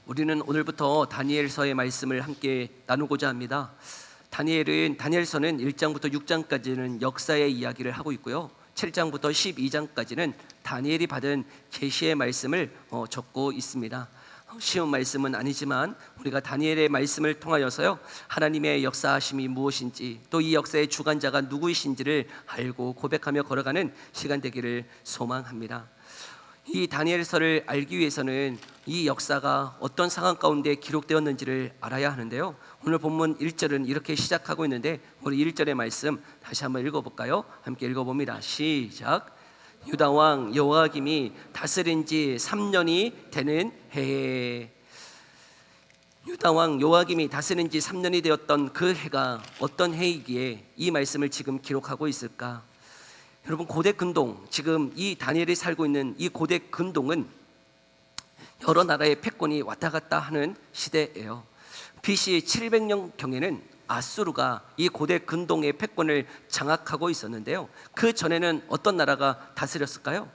우리는 오늘부터 다니엘서의 말씀을 함께 나누고자 합니다. 다니엘서는 1장부터 6장까지는 역사의 이야기를 하고 있고요, 7장부터 12장까지는 다니엘이 받은 계시의 말씀을 적고 있습니다. 쉬운 말씀은 아니지만 우리가 다니엘의 말씀을 통하여서요, 하나님의 역사하심이 무엇인지, 또 이 역사의 주관자가 누구이신지를 알고 고백하며 걸어가는 시간 되기를 소망합니다. 이 다니엘서를 알기 위해서는 이 역사가 어떤 상황 가운데 기록되었는지를 알아야 하는데요, 오늘 본문 1절은 이렇게 시작하고 있는데, 우리 1절의 말씀 다시 한번 읽어볼까요? 함께 읽어봅니다. 시작. 유다 왕 여호야김이 다스린 지 3년이 되는 해에. 유다 왕 여호야김이 다스린 지 3년이 되었던 그 해가 어떤 해이기에 이 말씀을 지금 기록하고 있을까? 여러분, 고대 근동, 지금 이 다니엘이 살고 있는 이 고대 근동은 여러 나라의 패권이 왔다 갔다 하는 시대예요. BC 700년경에는 아수르가 이 고대 근동의 패권을 장악하고 있었는데요, 그 전에는 어떤 나라가 다스렸을까요?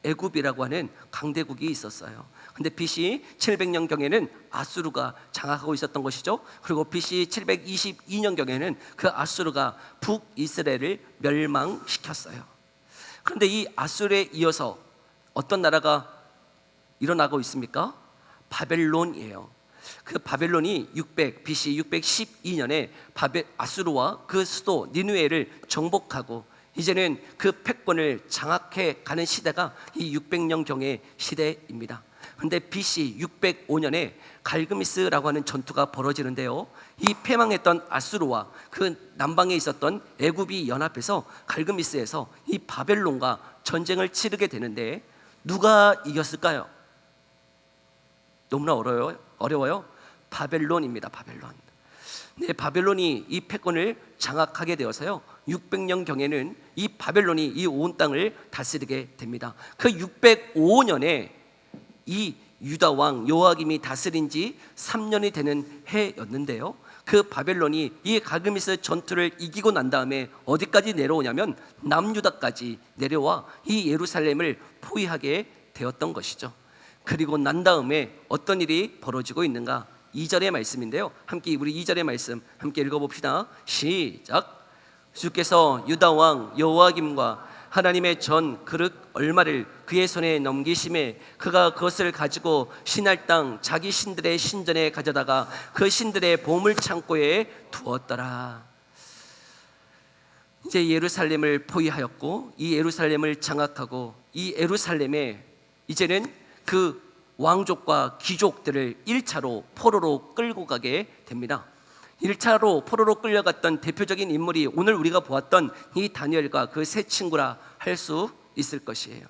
애굽이라고 하는 강대국이 있었어요. 근데 BC 700년경에는 아수르가 장악하고 있었던 것이죠. 그리고 BC 722년경에는 그 아수르가 북이스라엘을 멸망시켰어요. 그런데 이 아수르에 이어서 어떤 나라가 일어나고 있습니까? 바벨론이에요. 그 바벨론이 BC 612년에 아수르와 그 수도 니느웨를 정복하고 이제는 그 패권을 장악해 가는 시대가 이 600년경의 시대입니다. 그런데 BC 605년에 갈그미스라고 하는 전투가 벌어지는데요, 이 패망했던 아수르와 그 남방에 있었던 애굽이 연합해서 갈그미스에서 이 바벨론과 전쟁을 치르게 되는데, 누가 이겼을까요? 너무나 어려워요. 바벨론입니다. 바벨론. 네, 바벨론이 이 패권을 장악하게 되어서요, 600년경에는 이 바벨론이 이 온 땅을 다스리게 됩니다. 그 605년에 이 유다 왕 여호야김이 다스린 지 3년이 되는 해였는데요, 그 바벨론이 이 갈그미스 전투를 이기고 난 다음에 어디까지 내려오냐면 남유다까지 내려와 이 예루살렘을 포위하게 되었던 것이죠. 그리고 난 다음에 어떤 일이 벌어지고 있는가? 2절의 말씀인데요, 함께 우리 2절의 말씀 함께 읽어봅시다. 시작. 주께서 유다 왕 여호야김과 하나님의 전 그릇 얼마를 그의 손에 넘기심에 그가 그것을 가지고 신할 땅 자기 신들의 신전에 가져다가 그 신들의 보물 창고에 두었더라. 이제 예루살렘을 포위하였고 이 예루살렘을 장악하고 이 예루살렘에 이제는 그 왕족과 귀족들을 1차로 포로로 끌고 가게 됩니다. 1차로 포로로 끌려갔던 대표적인 인물이 오늘 우리가 보았던 이 다니엘과 그 세 친구라 할 수 있을 것이에요.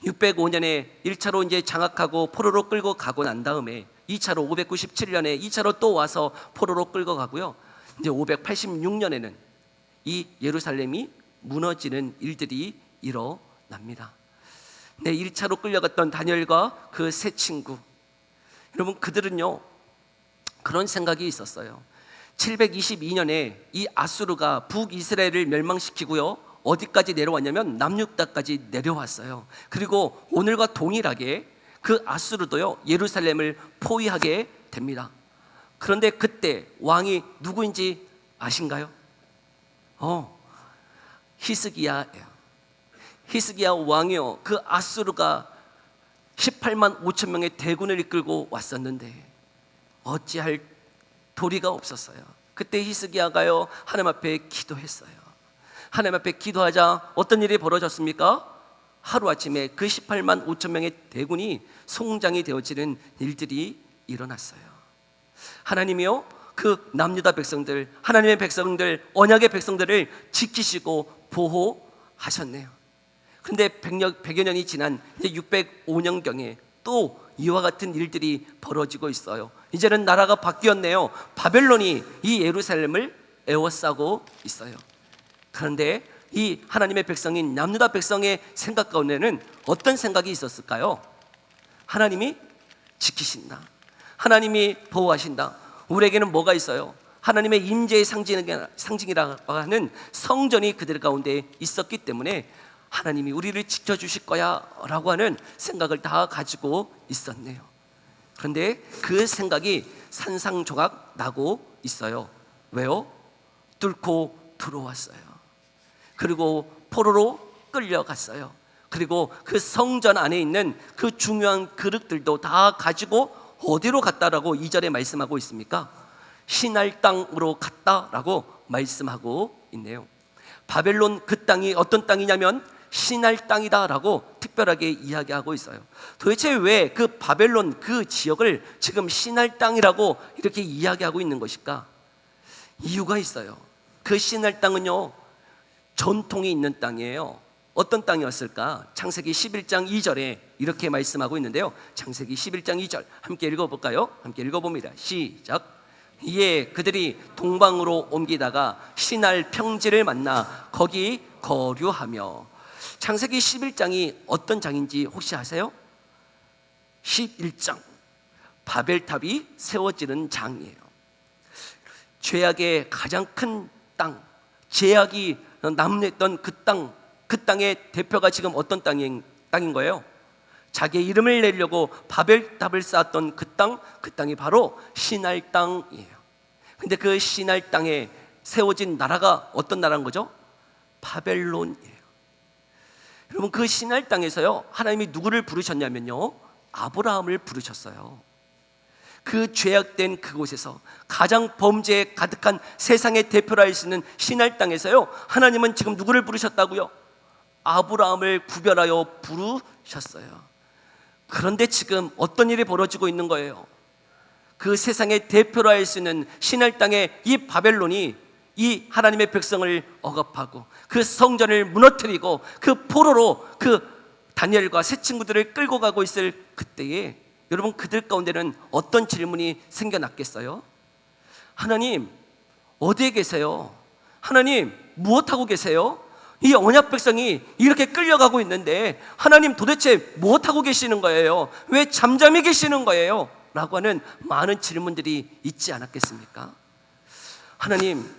605년에 1차로 이제 장악하고 포로로 끌고 가고 난 다음에 2차로 597년에 2차로 또 와서 포로로 끌고 가고요, 이제 586년에는 이 예루살렘이 무너지는 일들이 일어납니다. 네, 1차로 끌려갔던 다니엘과 그 세 친구, 여러분, 그들은요 그런 생각이 있었어요. 722년에 이 아수르가 북이스라엘을 멸망시키고요, 어디까지 내려왔냐면 남유다까지 내려왔어요. 그리고 오늘과 동일하게 그 아수르도요 예루살렘을 포위하게 됩니다. 그런데 그때 왕이 누구인지 아신가요? 히스기야예요. 히스기야 왕이요, 그 아수르가 18만 5천 명의 대군을 이끌고 왔었는데 어찌할 도리가 없었어요. 그때 히스기야가요 하나님 앞에 기도했어요. 하나님 앞에 기도하자 어떤 일이 벌어졌습니까? 하루아침에 그 18만 5천 명의 대군이 송장이 되어지는 일들이 일어났어요. 하나님이요 그 남유다 백성들, 하나님의 백성들, 언약의 백성들을 지키시고 보호하셨네요. 그런데 100여 년이 지난 이제 605년경에 또 이와 같은 일들이 벌어지고 있어요. 이제는 나라가 바뀌었네요. 바벨론이 이 예루살렘을 에워싸고 있어요. 그런데 이 하나님의 백성인 남유다 백성의 생각 가운데는 어떤 생각이 있었을까요? 하나님이 지키신다, 하나님이 보호하신다. 우리에게는 뭐가 있어요? 하나님의 임재의 상징이라고 하는 성전이 그들 가운데 있었기 때문에 하나님이 우리를 지켜주실 거야 라고 하는 생각을 다 가지고 있었네요. 그런데 그 생각이 산상조각 나고 있어요. 왜요? 뚫고 들어왔어요. 그리고 포로로 끌려갔어요. 그리고 그 성전 안에 있는 그 중요한 그릇들도 다 가지고 어디로 갔다라고 2절에 말씀하고 있습니까? 신할 땅으로 갔다라고 말씀하고 있네요. 바벨론 그 땅이 어떤 땅이냐면 신할 땅이다라고 특별하게 이야기하고 있어요. 도대체 왜 그 바벨론 그 지역을 지금 신할 땅이라고 이렇게 이야기하고 있는 것일까? 이유가 있어요. 그 신할 땅은요, 전통이 있는 땅이에요. 어떤 땅이었을까? 창세기 11장 2절에 이렇게 말씀하고 있는데요. 창세기 11장 2절 함께 읽어볼까요? 함께 읽어봅니다. 시작. 이에 그들이 동방으로 옮기다가 신할 평지를 만나 거기 거류하며. 창세기 11장이 어떤 장인지 혹시 아세요? 11장 바벨탑이 세워지는 장이에요. 죄악의 가장 큰 땅, 죄악이 남랬던 그 땅의 대표가 지금 어떤 땅인 거예요? 자기의 이름을 내려고 바벨탑을 쌓았던 그 땅이 바로 신할 땅이에요. 근데 그 신할 땅에 세워진 나라가 어떤 나라인 거죠? 바벨론이에요. 여러분, 그 신할 땅에서요, 하나님이 누구를 부르셨냐면요, 아브라함을 부르셨어요. 그 죄악된 그곳에서 가장 범죄에 가득한 세상의 대표라 할 수 있는 신할 땅에서요, 하나님은 지금 누구를 부르셨다고요? 아브라함을 구별하여 부르셨어요. 그런데 지금 어떤 일이 벌어지고 있는 거예요? 그 세상의 대표라 할 수 있는 신할 땅의 이 바벨론이 이 하나님의 백성을 억압하고 그 성전을 무너뜨리고 그 포로로 그 다니엘과 세 친구들을 끌고 가고 있을 그때에 여러분, 그들 가운데는 어떤 질문이 생겨났겠어요? 하나님, 어디에 계세요? 하나님, 무엇하고 계세요? 이 언약 백성이 이렇게 끌려가고 있는데 하나님 도대체 무엇하고 계시는 거예요? 왜 잠잠히 계시는 거예요? 라고 하는 많은 질문들이 있지 않았겠습니까? 하나님,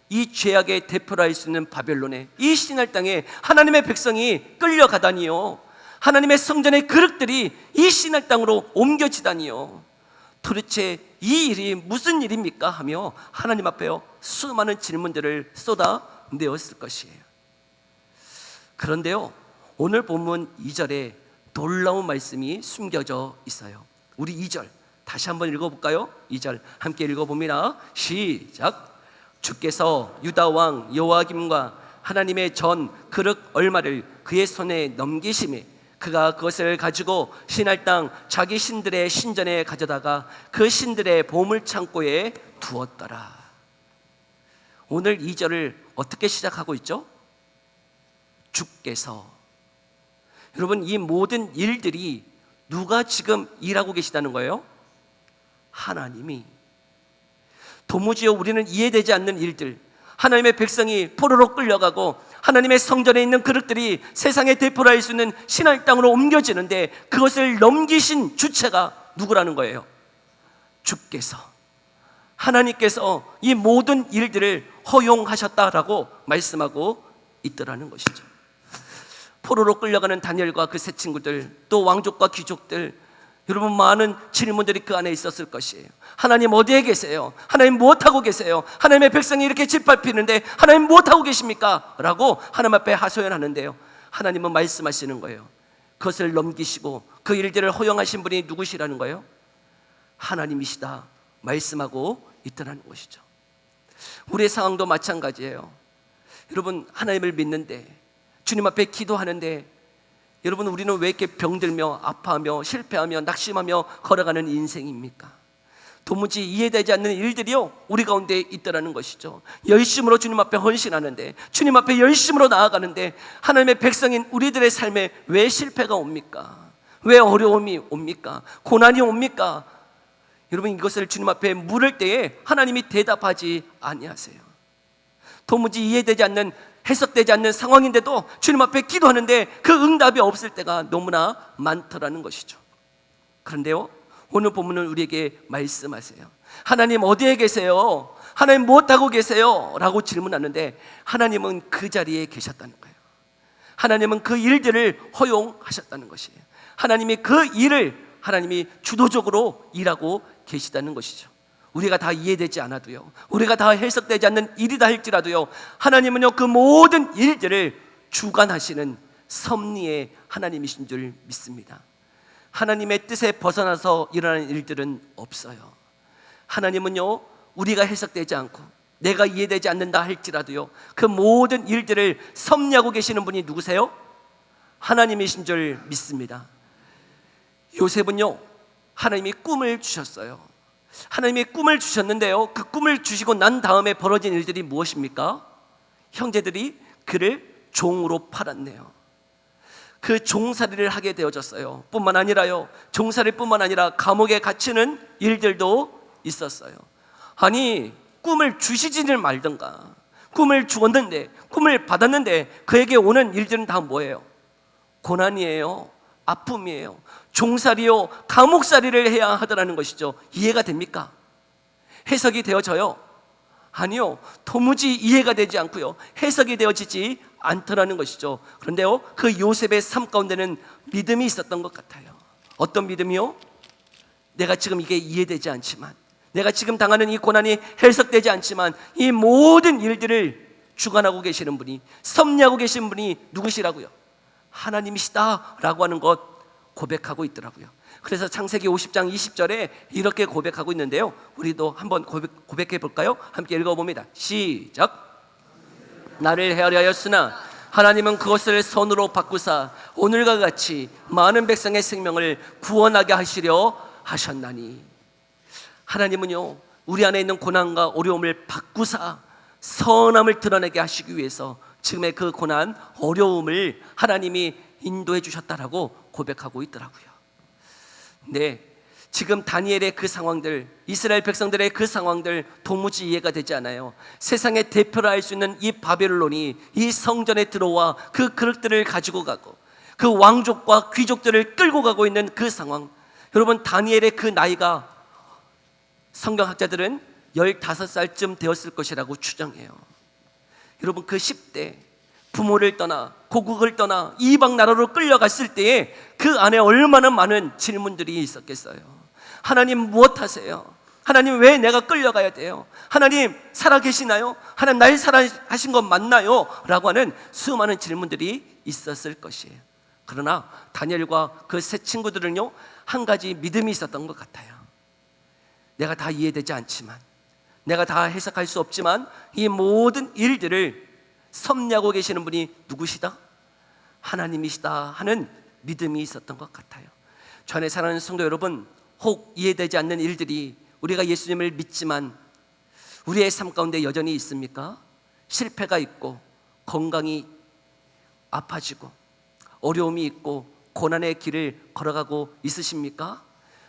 이 죄악의 대표라 할 수 있는 바벨론에, 이 신할 땅에 하나님의 백성이 끌려가다니요, 하나님의 성전의 그릇들이 이 신할 땅으로 옮겨지다니요, 도대체 이 일이 무슨 일입니까? 하며 하나님 앞에요, 수많은 질문들을 쏟아내었을 것이에요. 그런데요, 오늘 본문 2절에 놀라운 말씀이 숨겨져 있어요. 우리 2절 다시 한번 읽어볼까요? 2절 함께 읽어봅니다. 시작. 주께서 유다 왕 여호야김과 하나님의 전 그릇 얼마를 그의 손에 넘기심에 그가 그것을 가지고 신할 땅 자기 신들의 신전에 가져다가 그 신들의 보물 창고에 두었더라. 오늘 2절을 어떻게 시작하고 있죠? 주께서. 여러분, 이 모든 일들이 누가 지금 일하고 계시다는 거예요? 하나님이. 도무지요 우리는 이해되지 않는 일들, 하나님의 백성이 포로로 끌려가고 하나님의 성전에 있는 그릇들이 세상의 대표라 할 수 있는 신할 땅으로 옮겨지는데 그것을 넘기신 주체가 누구라는 거예요? 주께서. 하나님께서 이 모든 일들을 허용하셨다라고 말씀하고 있더라는 것이죠. 포로로 끌려가는 다니엘과 그 세 친구들, 또 왕족과 귀족들, 여러분, 많은 질문들이 그 안에 있었을 것이에요. 하나님 어디에 계세요? 하나님 무엇하고 계세요? 하나님의 백성이 이렇게 짓밟히는데 하나님 무엇하고 계십니까? 라고 하나님 앞에 하소연하는데요, 하나님은 말씀하시는 거예요. 그것을 넘기시고 그 일들을 허용하신 분이 누구시라는 거예요? 하나님이시다 말씀하고 있더라는 것이죠. 우리의 상황도 마찬가지예요. 여러분, 하나님을 믿는데, 주님 앞에 기도하는데, 여러분, 우리는 왜 이렇게 병들며 아파하며 실패하며 낙심하며 걸어가는 인생입니까? 도무지 이해되지 않는 일들이요 우리 가운데 있더라는 것이죠. 열심으로 주님 앞에 헌신하는데, 주님 앞에 열심으로 나아가는데 하나님의 백성인 우리들의 삶에 왜 실패가 옵니까? 왜 어려움이 옵니까? 고난이 옵니까? 여러분, 이것을 주님 앞에 물을 때에 하나님이 대답하지 아니하세요. 도무지 이해되지 않는, 해석되지 않는 상황인데도 주님 앞에 기도하는데 그 응답이 없을 때가 너무나 많더라는 것이죠. 그런데요, 오늘 본문은 우리에게 말씀하세요. 하나님 어디에 계세요? 하나님 무엇하고 계세요? 라고 질문하는데 하나님은 그 자리에 계셨다는 거예요. 하나님은 그 일들을 허용하셨다는 것이에요. 하나님이 그 일을 하나님이 주도적으로 일하고 계시다는 것이죠. 우리가 다 이해되지 않아도요, 우리가 다 해석되지 않는 일이다 할지라도요, 하나님은요 그 모든 일들을 주관하시는 섭리의 하나님이신 줄 믿습니다. 하나님의 뜻에 벗어나서 일어나는 일들은 없어요. 하나님은요 우리가 해석되지 않고 내가 이해되지 않는다 할지라도요, 그 모든 일들을 섭리하고 계시는 분이 누구세요? 하나님이신 줄 믿습니다. 요셉은요 하나님이 꿈을 주셨어요. 하나님이 꿈을 주셨는데요, 그 꿈을 주시고 난 다음에 벌어진 일들이 무엇입니까? 형제들이 그를 종으로 팔았네요. 그 종살이를 하게 되어졌어요. 뿐만 아니라요, 종살이뿐만 아니라 감옥에 갇히는 일들도 있었어요. 아니, 꿈을 주시지를 말든가, 꿈을 주었는데, 꿈을 받았는데 그에게 오는 일들은 다 뭐예요? 고난이에요, 아픔이에요, 종살이요, 감옥살이를 해야 하더라는 것이죠. 이해가 됩니까? 해석이 되어져요? 아니요, 도무지 이해가 되지 않고요, 해석이 되어지지 않더라는 것이죠. 그런데요, 그 요셉의 삶 가운데는 믿음이 있었던 것 같아요. 어떤 믿음이요? 내가 지금 이게 이해되지 않지만, 내가 지금 당하는 이 고난이 해석되지 않지만, 이 모든 일들을 주관하고 계시는 분이, 섭리하고 계시는 분이 누구시라고요? 하나님이시다라고 하는 것 고백하고 있더라고요. 그래서 창세기 50장 20절에 이렇게 고백하고 있는데요, 우리도 한번 고백해 볼까요? 함께 읽어봅니다. 시작. 나를 헤아려 하였으나 하나님은 그것을 선으로 바꾸사 오늘과 같이 많은 백성의 생명을 구원하게 하시려 하셨나니. 하나님은요 우리 안에 있는 고난과 어려움을 바꾸사 선함을 드러내게 하시기 위해서 지금의 그 고난, 어려움을 하나님이 인도해 주셨다라고 고백하고 있더라고요. 네, 지금 다니엘의 그 상황들, 이스라엘 백성들의 그 상황들 도무지 이해가 되지 않아요. 세상의 대표를 할 수 있는 이 바벨론이 이 성전에 들어와 그 그릇들을 가지고 가고 그 왕족과 귀족들을 끌고 가고 있는 그 상황, 여러분 다니엘의 그 나이가 성경학자들은 15살쯤 되었을 것이라고 추정해요. 여러분 그 10대 부모를 떠나 고국을 떠나 이방 나라로 끌려갔을 때에 그 안에 얼마나 많은 질문들이 있었겠어요. 하나님 무엇하세요? 하나님 왜 내가 끌려가야 돼요? 하나님 살아계시나요? 하나님 날 살아하신 건 맞나요? 라고 하는 수많은 질문들이 있었을 것이에요. 그러나 다니엘과 그 세 친구들은요 한 가지 믿음이 있었던 것 같아요. 내가 다 이해되지 않지만, 내가 다 해석할 수 없지만 이 모든 일들을 섭리하고 계시는 분이 누구시다? 하나님이시다 하는 믿음이 있었던 것 같아요. 저 안에 사랑하는 성도 여러분, 혹 이해되지 않는 일들이 우리가 예수님을 믿지만 우리의 삶 가운데 여전히 있습니까? 실패가 있고 건강이 아파지고 어려움이 있고 고난의 길을 걸어가고 있으십니까?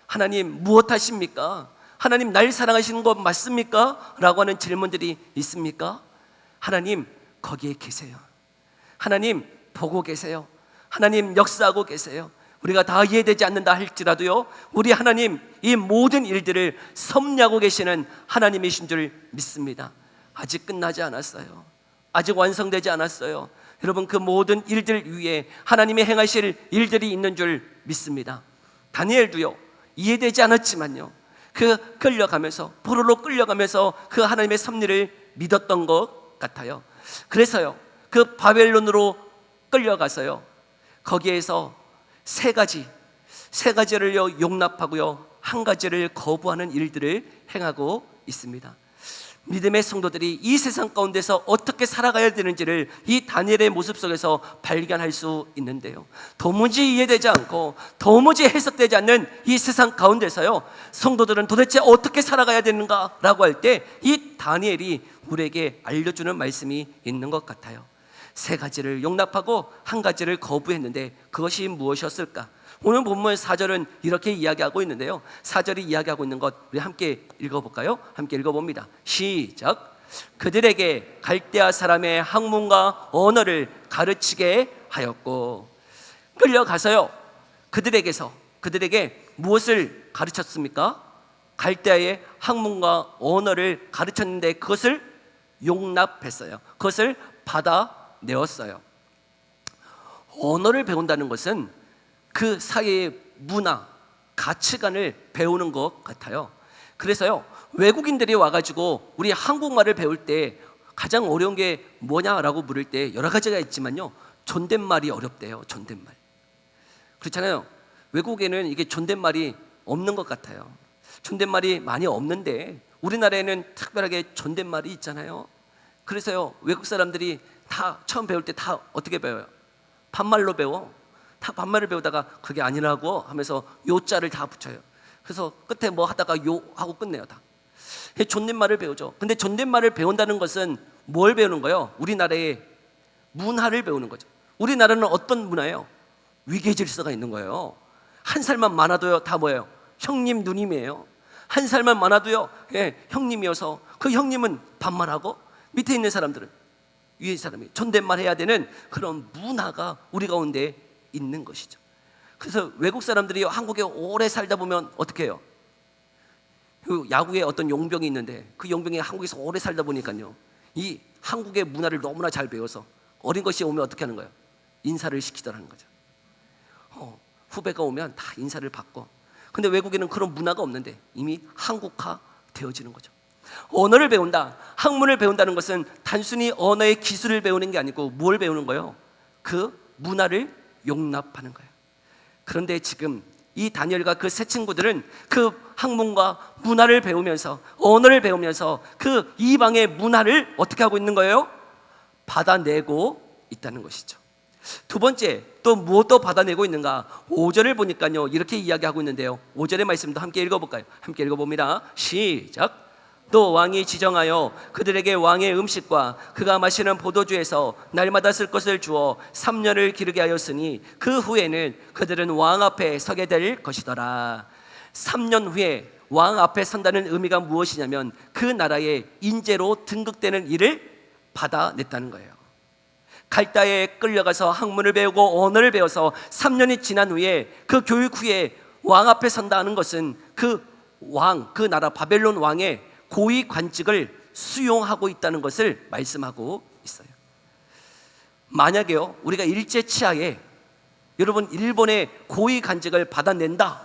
하나님 무엇하십니까? 하나님 날 사랑하시는 것 맞습니까? 라고 하는 질문들이 있습니까? 하나님 거기에 계세요. 하나님 보고 계세요. 하나님 역사하고 계세요. 우리가 다 이해되지 않는다 할지라도요, 우리 하나님 이 모든 일들을 섭리하고 계시는 하나님이신 줄 믿습니다. 아직 끝나지 않았어요. 아직 완성되지 않았어요. 여러분 그 모든 일들 위에 하나님이 행하실 일들이 있는 줄 믿습니다. 다니엘도요 이해되지 않았지만요, 그 끌려가면서 포로로 끌려가면서 그 하나님의 섭리를 믿었던 것 같아요. 그래서요 그 바벨론으로 끌려가서요 거기에서 세 가지를요 용납하고요 한 가지를 거부하는 일들을 행하고 있습니다. 믿음의 성도들이 이 세상 가운데서 어떻게 살아가야 되는지를 이 다니엘의 모습 속에서 발견할 수 있는데요, 도무지 이해되지 않고 도무지 해석되지 않는 이 세상 가운데서요 성도들은 도대체 어떻게 살아가야 되는가라고 할 때 이 다니엘이 우리에게 알려주는 말씀이 있는 것 같아요. 세 가지를 용납하고 한 가지를 거부했는데 그것이 무엇이었을까? 오늘 본문 4절은 이렇게 이야기하고 있는데요, 4절이 이야기하고 있는 것 우리 함께 읽어볼까요? 함께 읽어봅니다. 시작. 그들에게 갈대아 사람의 학문과 언어를 가르치게 하였고. 끌려가서요 그들에게 무엇을 가르쳤습니까? 갈대아의 학문과 언어를 가르쳤는데 그것을 용납했어요. 그것을 받아내었어요. 언어를 배운다는 것은 그 사회의 문화, 가치관을 배우는 것 같아요. 그래서요, 외국인들이 와가지고 우리 한국말을 배울 때 가장 어려운 게 뭐냐라고 물을 때 여러 가지가 있지만요, 존댓말이 어렵대요. 존댓말. 그렇잖아요. 외국에는 이게 존댓말이 없는 것 같아요. 존댓말이 많이 없는데 우리나라에는 특별하게 존댓말이 있잖아요. 그래서요, 외국 사람들이 다 처음 배울 때 다 어떻게 배워요? 반말로 배워. 다 반말을 배우다가 그게 아니라고 하면서 요자를 다 붙여요. 그래서 끝에 뭐 하다가 요 하고 끝내요. 다 존댓말을 배우죠. 근데 존댓말을 배운다는 것은 뭘 배우는 거예요? 우리나라의 문화를 배우는 거죠. 우리나라는 어떤 문화예요? 위계 질서가 있는 거예요. 한 살만 많아도요, 다 뭐예요? 형님 누님이에요. 한 살만 많아도요, 형님이어서 그 형님은 반말하고 밑에 있는 사람들은 위에 사람이 존댓말 해야 되는 그런 문화가 우리 가운데 있는 것이죠. 그래서 외국 사람들이 한국에 오래 살다 보면 어떻게 해요? 그 야구에 어떤 용병이 있는데 그 용병이 한국에서 오래 살다 보니까요, 이 한국의 문화를 너무나 잘 배워서 어린 것이 오면 어떻게 하는 거예요? 인사를 시키더라는 거죠. 후배가 오면 다 인사를 받고. 근데 외국에는 그런 문화가 없는데 이미 한국화 되어지는 거죠. 언어를 배운다, 학문을 배운다는 것은 단순히 언어의 기술을 배우는 게 아니고 뭘 배우는 거예요? 그 문화를 용납하는 거예요. 그런데 지금 이 다니엘과 그 세 친구들은 그 학문과 문화를 배우면서, 언어를 배우면서 그 이방의 문화를 어떻게 하고 있는 거예요? 받아내고 있다는 것이죠. 두 번째, 또 무엇도 받아내고 있는가? 5절을 보니까요, 이렇게 이야기하고 있는데요, 5절의 말씀도 함께 읽어볼까요? 함께 읽어봅니다. 시작. 또 왕이 지정하여 그들에게 왕의 음식과 그가 마시는 포도주에서 날마다 쓸 것을 주어 3년을 기르게 하였으니 그 후에는 그들은 왕 앞에 서게 될 것이더라. 3년 후에 왕 앞에 선다는 의미가 무엇이냐면 그 나라의 인재로 등극되는 일을 받아냈다는 거예요. 갈다에 끌려가서 학문을 배우고 언어를 배워서 3년이 지난 후에 그 교육 후에 왕 앞에 선다는 것은 그 왕, 그 나라 바벨론 왕의 고위 관직을 수용하고 있다는 것을 말씀하고 있어요. 만약에요, 우리가 일제 치하에 여러분 일본의 고위 관직을 받아낸다,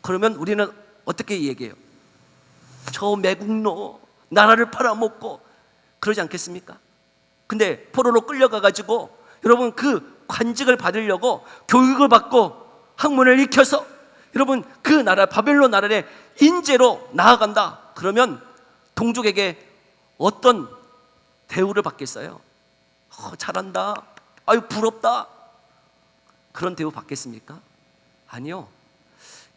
그러면 우리는 어떻게 얘기해요? 저 매국노, 나라를 팔아먹고 그러지 않겠습니까? 근데 포로로 끌려가가지고 여러분 그 관직을 받으려고 교육을 받고 학문을 익혀서 여러분 그 나라 바벨론 나라의 인재로 나아간다, 그러면 동족에게 어떤 대우를 받겠어요? 잘한다, 아유 부럽다, 그런 대우 받겠습니까? 아니요.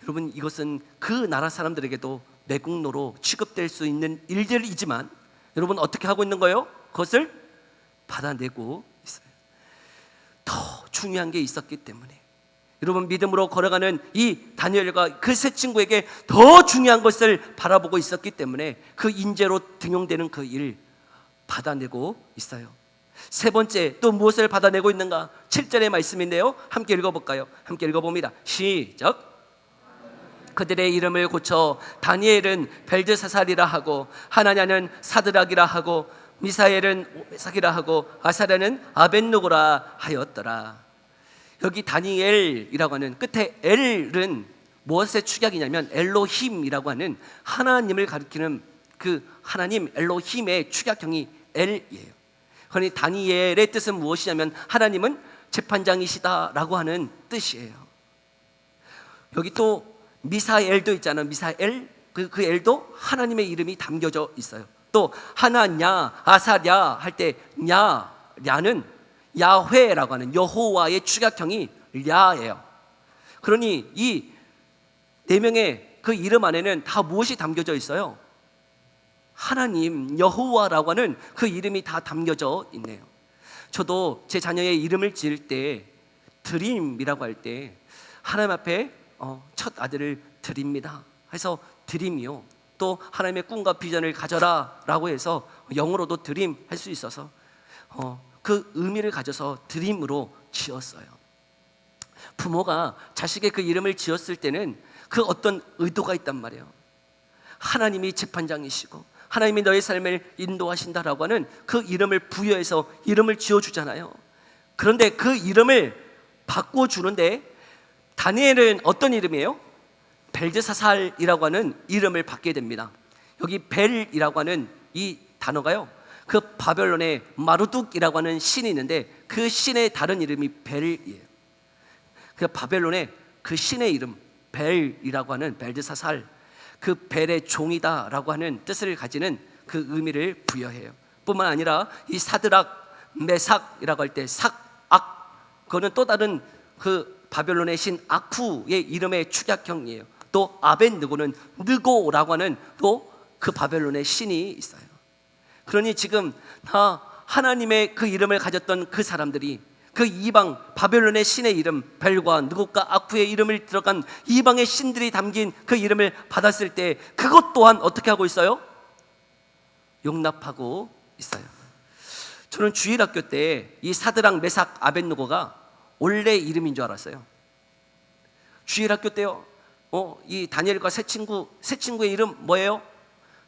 여러분 이것은 그 나라 사람들에게도 매국노로 취급될 수 있는 일들이지만 여러분 어떻게 하고 있는 거예요? 그것을 받아내고 있어요. 더 중요한 게 있었기 때문에 여러분 믿음으로 걸어가는 이 다니엘과 그 세 친구에게 더 중요한 것을 바라보고 있었기 때문에 그 인재로 등용되는 그 일 받아내고 있어요. 세 번째, 또 무엇을 받아내고 있는가? 7절의 말씀인데요, 함께 읽어볼까요? 함께 읽어봅니다. 시작. 그들의 이름을 고쳐 다니엘은 벨드사살이라 하고 하나냐는 사드락이라 하고 미사엘은 메삭이라 하고 아사랴는 아벳느고라 하였더라. 여기 다니엘이라고 하는 끝에 엘은 무엇의 축약이냐면 엘로힘이라고 하는 하나님을 가리키는 그 하나님 엘로힘의 축약형이 엘이에요. 그러니 다니엘의 뜻은 무엇이냐면 하나님은 재판장이시다라고 하는 뜻이에요. 여기 또 미사엘도 있잖아요. 미사엘, 그 엘도 하나님의 이름이 담겨져 있어요. 또 하나냐, 아사랴 할 때 냐는 야훼라고 하는 여호와의 축약형이 랴예요. 그러니 이 네 명의 그 이름 안에는 다 무엇이 담겨져 있어요? 하나님, 여호와라고 하는 그 이름이 다 담겨져 있네요. 저도 제 자녀의 이름을 지을 때 드림이라고 할 때 하나님 앞에 첫 아들을 드립니다 해서 드림이요, 또 하나님의 꿈과 비전을 가져라 라고 해서 영어로도 드림 할 수 있어서 그 의미를 가져서 드림으로 지었어요. 부모가 자식의 그 이름을 지었을 때는 그 어떤 의도가 있단 말이에요. 하나님이 재판장이시고 하나님이 너의 삶을 인도하신다라고 하는 그 이름을 부여해서 이름을 지어주잖아요. 그런데 그 이름을 바꿔주는데 다니엘은 어떤 이름이에요? 벨드사살이라고 하는 이름을 받게 됩니다. 여기 벨이라고 하는 이 단어가요, 그 바벨론의 마르둑이라고 하는 신이 있는데 그 신의 다른 이름이 벨이에요. 그 바벨론의 그 신의 이름 벨이라고 하는 벨드사살, 그 벨의 종이다라고 하는 뜻을 가지는 그 의미를 부여해요. 뿐만 아니라 이 사드락, 메삭이라고 할 때 삭악, 그거는 또 다른 그 바벨론의 신 아쿠의 이름의 축약형이에요. 또 아벤느고는 느고라고 하는 또 그 바벨론의 신이 있어요. 그러니 지금 다 하나님의 그 이름을 가졌던 그 사람들이 그 이방 바벨론의 신의 이름 벨과 느고과 아쿠의 이름을 들어간 이방의 신들이 담긴 그 이름을 받았을 때 그것 또한 어떻게 하고 있어요? 용납하고 있어요. 저는 주일학교 때 이 사드락, 메삭, 아벳느고가 원래 이름인 줄 알았어요. 주일학교 때요, 이 다니엘과 세 친구의 이름 뭐예요?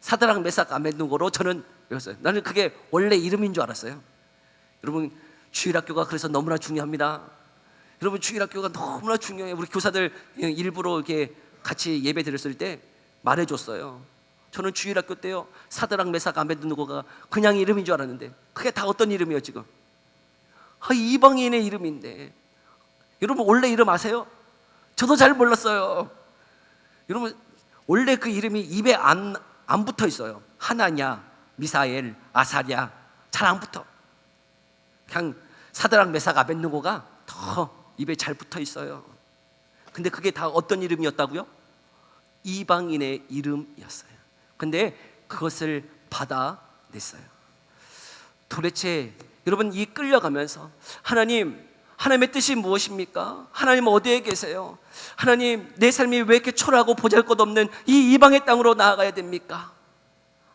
사드락, 메삭, 아벳느고로 저는 외웠어요. 나는 그게 원래 이름인 줄 알았어요. 여러분, 주일학교가 그래서 너무나 중요합니다. 여러분, 주일학교가 너무나 중요해요. 우리 교사들 일부러 이렇게 같이 예배 드렸을 때 말해줬어요. 저는 주일학교 때요, 사드락, 메삭, 아벳느고가 그냥 이름인 줄 알았는데 그게 다 어떤 이름이에요 지금? 이방인의 이름인데. 여러분, 원래 이름 아세요? 저도 잘 몰랐어요. 여러분, 원래 그 이름이 입에 안 붙어 있어요. 하나냐, 미사엘, 아사랴, 잘 안 붙어. 그냥 사드락, 메삭, 아벳느고가 더 입에 잘 붙어 있어요. 근데 그게 다 어떤 이름이었다고요? 이방인의 이름이었어요. 근데 그것을 받아냈어요. 도대체 여러분, 이 끌려가면서 하나님의 뜻이 무엇입니까? 하나님 어디에 계세요? 하나님, 내 삶이 왜 이렇게 초라하고 보잘것없는 이 이방의 땅으로 나아가야 됩니까?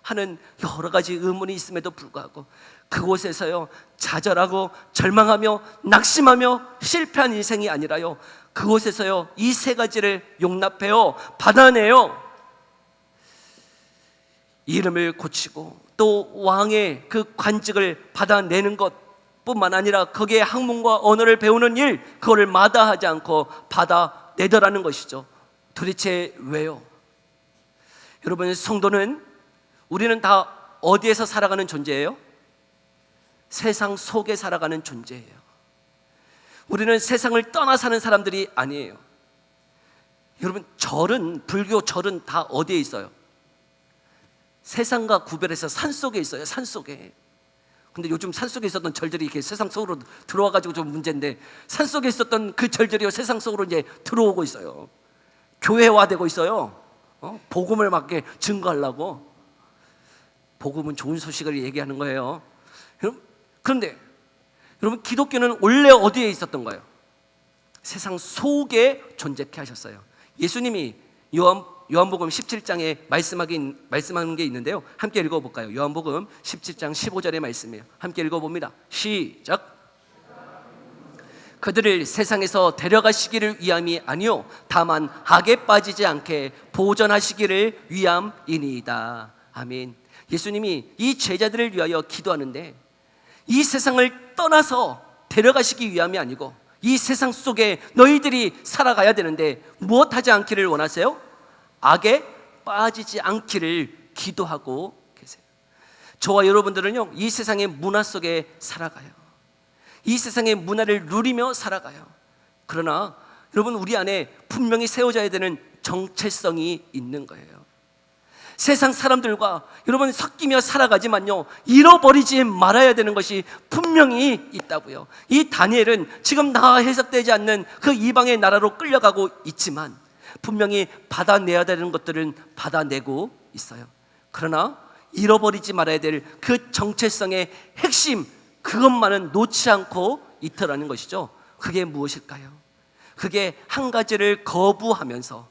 하는 여러 가지 의문이 있음에도 불구하고 그곳에서요, 좌절하고 절망하며 낙심하며 실패한 인생이 아니라요, 그곳에서요, 이 세 가지를 용납해요, 받아내요. 이름을 고치고 또 왕의 그 관직을 받아내는 것뿐만 아니라 거기에 학문과 언어를 배우는 일, 그거를 마다하지 않고 받아내더라는 것이죠. 도대체 왜요? 여러분, 성도는, 우리는 다 어디에서 살아가는 존재예요? 세상 속에 살아가는 존재예요. 우리는 세상을 떠나 사는 사람들이 아니에요. 여러분, 불교 절은 다 어디에 있어요? 세상과 구별해서 산속에 있어요. 산속에. 근데 요즘 산속에 있었던 절들이 이렇게 세상 속으로 들어와가지고 좀 문제인데, 산속에 있었던 그 절들이 세상 속으로 이제 들어오고 있어요. 교회화되고 있어요. 복음을 막 이렇게 증거하려고. 복음은 좋은 소식을 얘기하는 거예요. 그런데 여러분, 기독교는 원래 어디에 있었던 거예요? 세상 속에 존재케 하셨어요. 예수님이 요한복음 17장에 말씀하는 게 있는데요, 함께 읽어볼까요? 요한복음 17장 15절의 말씀이에요. 함께 읽어봅니다. 시작. 그들을 세상에서 데려가시기를 위함이 아니요 다만 악에 빠지지 않게 보존하시기를 위함이니이다. 아멘. 예수님이 이 제자들을 위하여 기도하는데, 이 세상을 떠나서 데려가시기 위함이 아니고 이 세상 속에 너희들이 살아가야 되는데 무엇하지 않기를 원하세요? 악에 빠지지 않기를 기도하고 계세요. 저와 여러분들은요, 이 세상의 문화 속에 살아가요. 이 세상의 문화를 누리며 살아가요. 그러나 여러분, 우리 안에 분명히 세워져야 되는 정체성이 있는 거예요. 세상 사람들과 여러분 섞이며 살아가지만요, 잃어버리지 말아야 되는 것이 분명히 있다고요. 이 다니엘은 지금 다 해석되지 않는 그 이방의 나라로 끌려가고 있지만 분명히 받아내야 되는 것들은 받아내고 있어요. 그러나 잃어버리지 말아야 될 그 정체성의 핵심, 그것만은 놓지 않고 있더라는 것이죠. 그게 무엇일까요? 그게 한 가지를 거부하면서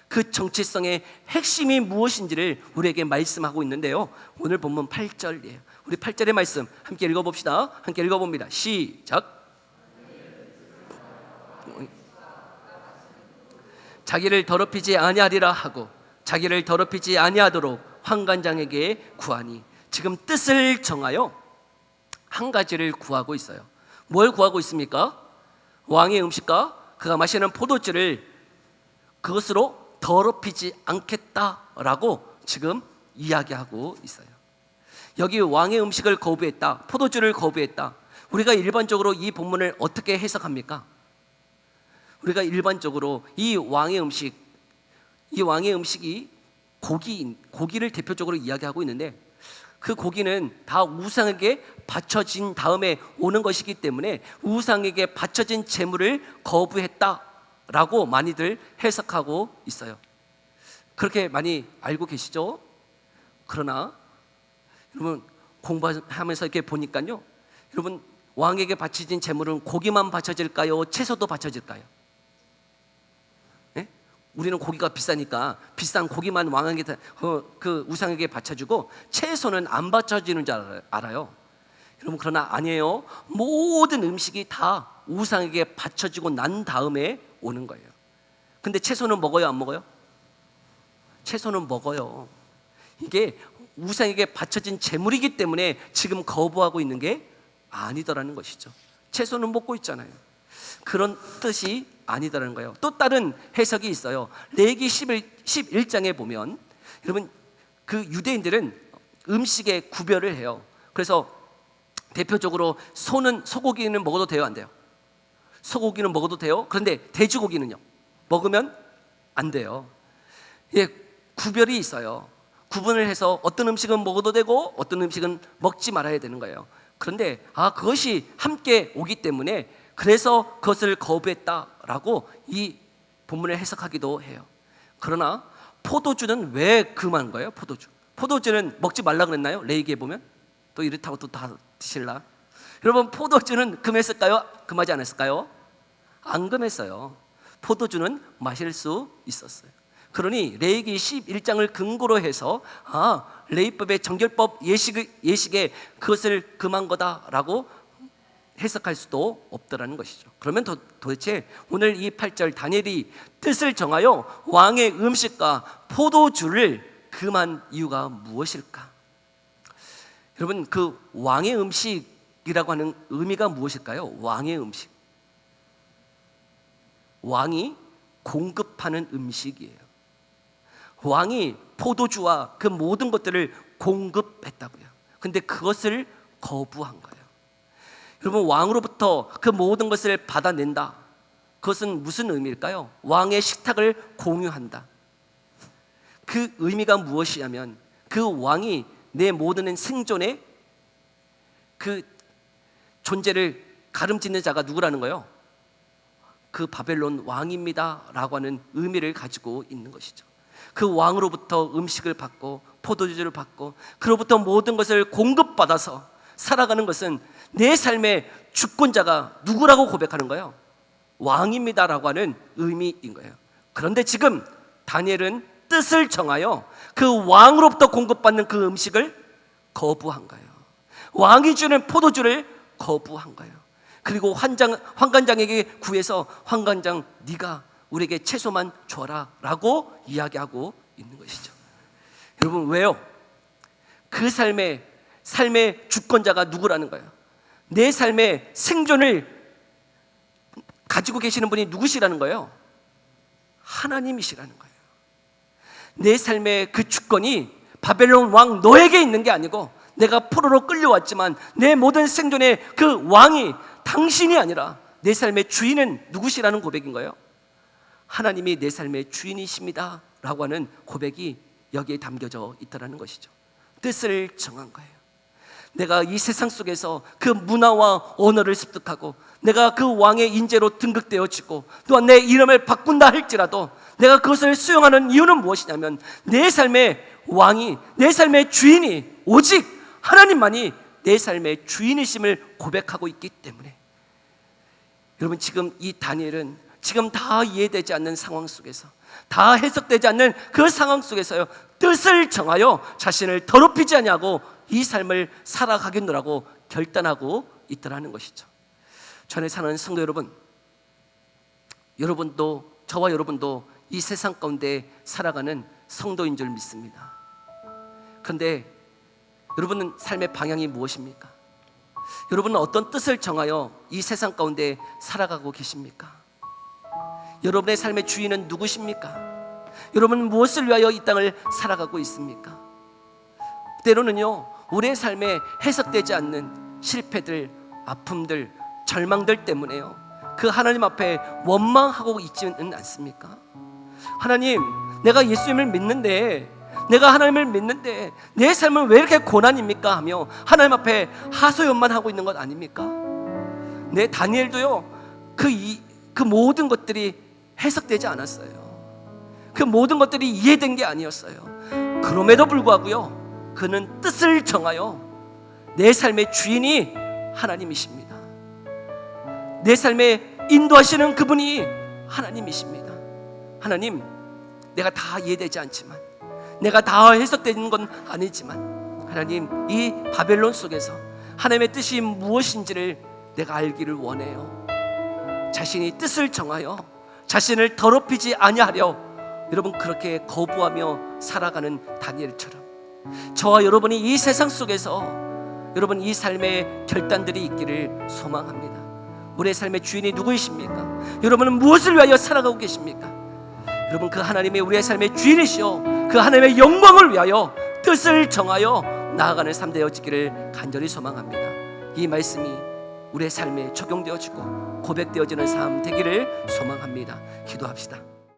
그 정체성의 핵심이 무엇인지를 우리에게 말씀하고 있는데요, 오늘 본문 8절이에요. 우리 8절의 말씀 함께 읽어봅시다. 함께 읽어봅니다. 시작. 자기를 더럽히지 아니하리라 하고 자기를 더럽히지 아니하도록 환관장에게 구하니. 지금 뜻을 정하여 한 가지를 구하고 있어요. 뭘 구하고 있습니까? 왕의 음식과 그가 마시는 포도주를 그것으로 더럽히지 않겠다라고 지금 이야기하고 있어요. 여기 왕의 음식을 거부했다, 포도주를 거부했다. 우리가 일반적으로 이 본문을 어떻게 해석합니까? 우리가 일반적으로 이 왕의 음식이 고기를 대표적으로 이야기하고 있는데, 그 고기는 다 우상에게 바쳐진 다음에 오는 것이기 때문에 우상에게 바쳐진 제물을 거부했다라고 많이들 해석하고 있어요. 그렇게 많이 알고 계시죠? 그러나 여러분, 공부하면서 이렇게 보니까요, 여러분, 왕에게 바쳐진 제물은 고기만 바쳐질까요? 채소도 바쳐질까요? 네? 우리는 고기가 비싸니까 비싼 고기만 왕에게 그 우상에게 바쳐주고 채소는 안 바쳐지는 줄 알아요. 여러분, 그러나 아니에요. 모든 음식이 다 우상에게 바쳐지고 난 다음에 오는 거예요. 근데 채소는 먹어요, 안 먹어요? 채소는 먹어요. 이게 우상에게 바쳐진 제물이기 때문에 지금 거부하고 있는 게 아니더라는 것이죠. 채소는 먹고 있잖아요. 그런 뜻이 아니더라는 거예요. 또 다른 해석이 있어요. 레위기 11장에 보면, 여러분, 그 유대인들은 음식에 구별을 해요. 그래서 대표적으로 소고기는 먹어도 돼요, 안 돼요? 소고기는 먹어도 돼요. 그런데 돼지고기는요, 먹으면 안 돼요. 예, 구별이 있어요. 구분을 해서 어떤 음식은 먹어도 되고 어떤 음식은 먹지 말아야 되는 거예요. 그런데 그것이 함께 오기 때문에 그래서 그것을 거부했다라고 이 본문을 해석하기도 해요. 그러나 포도주는 왜 금한 거예요? 포도주는 먹지 말라 그랬나요? 레위기에 보면 또 이렇다고 또 다 드실라? 여러분, 포도주는 금했을까요? 금하지 않았을까요? 안 금했어요. 포도주는 마실 수 있었어요. 그러니 레위기 11장을 근거로 해서 레위법의 정결법 예식에 그것을 금한 거다라고 해석할 수도 없더라는 것이죠. 그러면 도대체 오늘 이 8절 다니엘이 뜻을 정하여 왕의 음식과 포도주를 금한 이유가 무엇일까? 여러분, 그 왕의 음식이라고 하는 의미가 무엇일까요? 왕의 음식, 왕이 공급하는 음식이에요. 왕이 포도주와 그 모든 것들을 공급했다고요. 근데 그것을 거부한 거예요. 여러분, 왕으로부터 그 모든 것을 받아낸다, 그것은 무슨 의미일까요? 왕의 식탁을 공유한다. 그 의미가 무엇이냐면, 그 왕이 내 모든 생존의 그 존재를 가름짓는 자가 누구라는 거예요? 그 바벨론 왕입니다 라고 하는 의미를 가지고 있는 것이죠. 그 왕으로부터 음식을 받고 포도주를 받고 그로부터 모든 것을 공급받아서 살아가는 것은 내 삶의 주권자가 누구라고 고백하는 거예요? 왕입니다 라고 하는 의미인 거예요. 그런데 지금 다니엘은 뜻을 정하여 그 왕으로부터 공급받는 그 음식을 거부한 거예요. 왕이 주는 포도주를 거부한 거예요. 그리고 환관장에게 구해서, 환관장, 네가 우리에게 채소만 줘라 라고 이야기하고 있는 것이죠. 여러분, 왜요? 그 삶의 주권자가 누구라는 거예요? 내 삶의 생존을 가지고 계시는 분이 누구시라는 거예요? 하나님이시라는 거예요. 내 삶의 그 주권이 바벨론 왕 너에게 있는 게 아니고, 내가 포로로 끌려왔지만 내 모든 생존의 그 왕이 당신이 아니라 내 삶의 주인은 누구시라는 고백인 거예요. 하나님이 내 삶의 주인이십니다 라고 하는 고백이 여기에 담겨져 있다는 것이죠. 뜻을 정한 거예요. 내가 이 세상 속에서 그 문화와 언어를 습득하고 내가 그 왕의 인재로 등극되어지고 또한 내 이름을 바꾼다 할지라도 내가 그것을 수용하는 이유는 무엇이냐면, 내 삶의 왕이, 내 삶의 주인이 오직 하나님만이 내 삶의 주인이심을 고백하고 있기 때문에. 여러분, 지금 이 다니엘은 지금 다 이해되지 않는 상황 속에서, 다 해석되지 않는 그 상황 속에서요, 뜻을 정하여 자신을 더럽히지 아니하고 이 삶을 살아가겠노라고 결단하고 있더라는 것이죠. 전에 사는 성도 여러분, 여러분도, 저와 여러분도 이 세상 가운데 살아가는 성도인 줄 믿습니다. 그런데 여러분은 삶의 방향이 무엇입니까? 여러분은 어떤 뜻을 정하여 이 세상 가운데 살아가고 계십니까? 여러분의 삶의 주인은 누구십니까? 여러분 무엇을 위하여 이 땅을 살아가고 있습니까? 때로는요, 우리의 삶에 해석되지 않는 실패들, 아픔들, 절망들 때문에요, 그 하나님 앞에 원망하고 있지는 않습니까? 하나님, 내가 예수님을 믿는데, 내가 하나님을 믿는데 내 삶은 왜 이렇게 고난입니까? 하며 하나님 앞에 하소연만 하고 있는 것 아닙니까? 네, 다니엘도요, 그 모든 것들이 해석되지 않았어요. 그 모든 것들이 이해된 게 아니었어요. 그럼에도 불구하고요, 그는 뜻을 정하여 내 삶의 주인이 하나님이십니다. 내 삶에 인도하시는 그분이 하나님이십니다. 하나님, 내가 다 이해되지 않지만, 내가 다 해석되는 건 아니지만, 하나님, 이 바벨론 속에서 하나님의 뜻이 무엇인지를 내가 알기를 원해요. 자신이 뜻을 정하여 자신을 더럽히지 아니하려 여러분 그렇게 거부하며 살아가는 다니엘처럼, 저와 여러분이 이 세상 속에서 여러분 이 삶의 결단들이 있기를 소망합니다. 우리의 삶의 주인이 누구이십니까? 여러분은 무엇을 위하여 살아가고 계십니까? 여러분, 그 하나님이 우리의 삶의 주인이시오, 그 하나님의 영광을 위하여 뜻을 정하여 나아가는 삶 되어지기를 간절히 소망합니다. 이 말씀이 우리의 삶에 적용되어지고 고백되어지는 삶 되기를 소망합니다. 기도합시다.